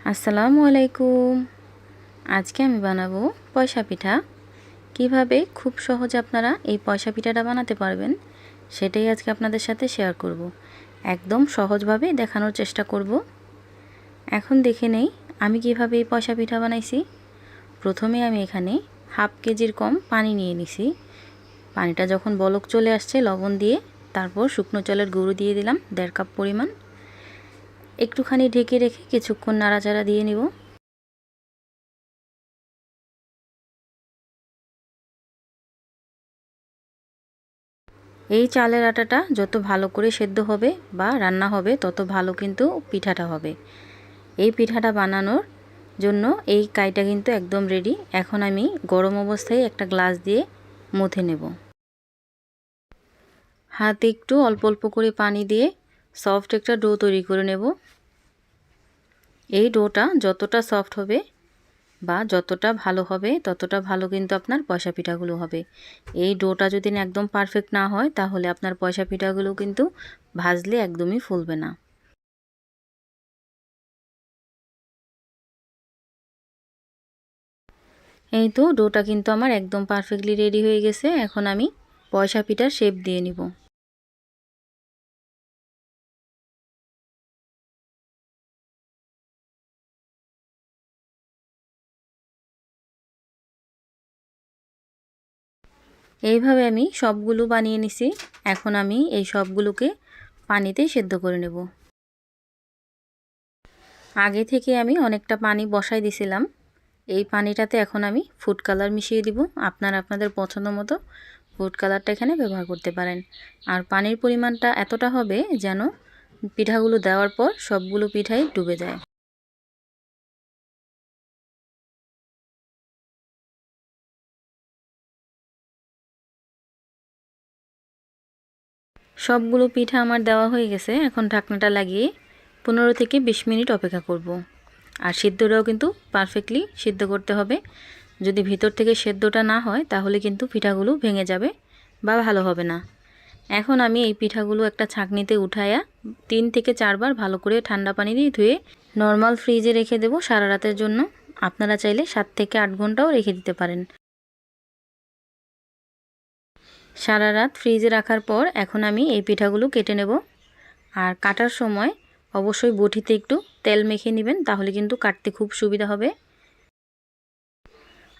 আসসালামু আলাইকুম। আজকে আমি বানাবো পয়সা পিঠা। কিভাবে খুব সহজে আপনারা এই পয়সা পিঠাটা বানাতে পারবেন সেটাই আজকে আপনাদের সাথে শেয়ার করব। একদম সহজভাবে দেখানোর চেষ্টা করব। এখন দেখে নেই আমি কিভাবে এই পয়সা পিঠা বানাইছি। প্রথমে আমি এখানে হাফ কেজির কম পানি নিয়ে নিছি। পানিটা যখন বলক চলে আসছে লবণ দিয়ে তারপর শুকনো চালের গুঁড়ো দিয়ে দিলাম 1.5 কাপ পরিমাণ। একটুখানি ঢেকে রেখে কিছুক্ষণ নাড়াচাড়া দিয়ে নিব। এই চালের আটাটা যত ভালো করে সেদ্ধ হবে বা রান্না হবে তত ভালো কিন্তু পিঠাটা হবে। এই পিঠাটা বানানোর জন্য এই কাইটা কিন্তু একদম রেডি। এখন আমি গরম অবস্থায় একটা গ্লাস দিয়ে মথে নেব। হাতে একটু অল্প অল্প করে পানি দিয়ে সফট একটা ডো তৈরি করে নেব। এই ডোটা যতটা সফট হবে বা যতটা ভালো হবে ততটা ভালো কিন্তু আপনার পয়সা পিঠাগুলো হবে। এই ডোটা যদি একদম পারফেক্ট না হয় তাহলে আপনার পয়সা পিঠাগুলো কিন্তু ভাজলে একদমই ফুলবে না। এই তো ডোটা কিন্তু আমার একদম পারফেক্টলি রেডি হয়ে গেছে। এখন আমি পয়সা পিঠার শেপ দিয়ে নিব। এইভাবে আমি সবগুলো বানিয়ে নিছি। এখন আমি এই সবগুলোকে পানিতে সেদ্ধ করে নেব। আগে থেকে আমি অনেকটা পানি বসাই দিছিলাম। এই পানিটাতে এখন আমি ফুড কালার মিশিয়ে দিব। আপনারা আপনাদের পছন্দ মতো ফুড কালারটা এখানে ব্যবহার করতে পারেন। আর পানির পরিমাণটা এতটা হবে যেন পিঠাগুলো দেওয়ার পর সবগুলো পিঠাই ডুবে যায়। সবগুলো পিঠা আমার দেওয়া হয়ে গেছে। এখন ঢাকনাটা লাগিয়ে 15 থেকে 20 মিনিট অপেক্ষা করব। আর সিদ্ধটাও কিন্তু পারফেক্টলি সিদ্ধ করতে হবে। যদি ভিতর থেকে সেদ্ধটা না হয় তাহলে কিন্তু পিঠাগুলো ভেঙে যাবে বা ভালো হবে না। এখন আমি এই পিঠাগুলো একটা ছাঁকনিতে উঠায়া 3 থেকে 4 বার ভালো করে ঠান্ডা পানি দিয়ে ধুয়ে নর্মাল ফ্রিজে রেখে দেব সারা রাতের জন্য। আপনারা চাইলে 7 থেকে 8 ঘন্টাও রেখে দিতে পারেন। সারা রাত ফ্রিজে রাখার পর এখন আমি এই পিঠাগুলো কেটে নেব। আর কাটার সময় অবশ্যই বটিতে একটু তেল মেখে নেবেন, তাহলে কিন্তু কাটতে খুব সুবিধা হবে।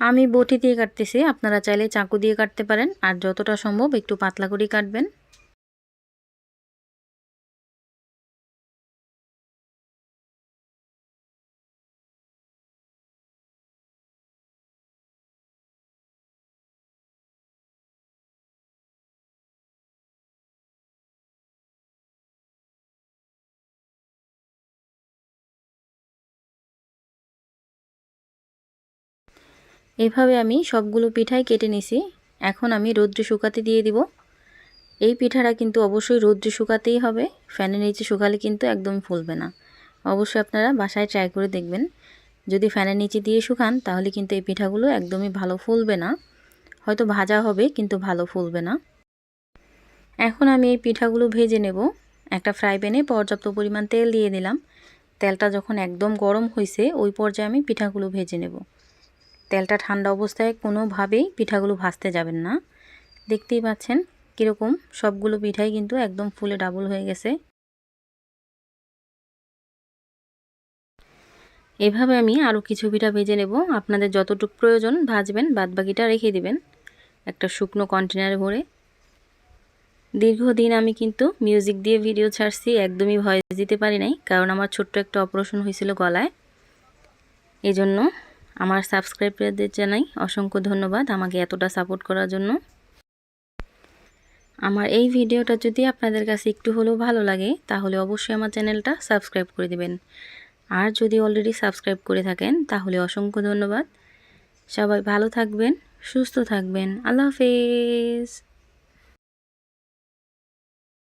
আমি বটি দিয়ে কাটতেছি, আপনারা চাইলে চাকু দিয়ে কাটতে পারেন। আর যতটা সম্ভব একটু পাতলা করে কাটবেন। এইভাবে আমি সবগুলো পিঠাই কেটে নিছি। এখন আমি রৌদ্রে শুকাতে দিয়ে দিব। এই পিঠাটা কিন্তু অবশ্যই রৌদ্রে শুকাতেই হবে। ফ্যানের নিচে শুকালে কিন্তু একদম ফুলবে না। অবশ্যই আপনারা বাসায় ট্রাই করে দেখবেন। যদি ফ্যানের নিচে দিয়ে শুকান তাহলে কিন্তু এই পিঠাগুলো একদমই ভালো ফুলবে না। হয়তো ভাজা হবে কিন্তু ভালো ফুলবে না। এখন আমি এই পিঠাগুলো ভেজে নেব। একটা ফ্রাই প্যানে পর্যাপ্ত পরিমাণ তেল দিয়ে দিলাম। তেলটা যখন একদম গরম হয়েছে ওই পর্যায়ে আমি পিঠাগুলো ভেজে নেব। তেলটা ঠান্ডা অবস্থায় কোনোভাবেই পিঠাগুলো ভাজতে যাবেন না। দেখতেই পাচ্ছেন কীরকম সবগুলো পিঠাই কিন্তু একদম ফুলে ডাবল হয়ে গেছে। এভাবে আমি আরও কিছু পিঠা ভেজে নেব। আপনাদের যতটুকু প্রয়োজন ভাজবেন, বাদবাকিটা রেখে দিবেন একটা শুকনো কন্টেনারে ভরে। দীর্ঘদিন আমি কিন্তু মিউজিক দিয়ে ভিডিও ছাড়ছি, একদমই ভয়েস দিতে পারি নাই, কারণ আমার ছোট্ট একটা অপারেশন হয়েছিল গলায়। এজন্য আমার সাবস্ক্রাইবারদের জানাই অসংখ্য ধন্যবাদ আমাকে এতটা সাপোর্ট করার জন্য। আমার এই ভিডিওটা যদি আপনাদের কাছে একটু হলেও ভালো লাগে তাহলে অবশ্যই আমার চ্যানেলটা সাবস্ক্রাইব করে দিবেন। আর যদি অলরেডি সাবস্ক্রাইব করে থাকেন তাহলে অসংখ্য ধন্যবাদ। সবাই ভালো থাকবেন, সুস্থ থাকবেন। আল্লাহ হাফেজ।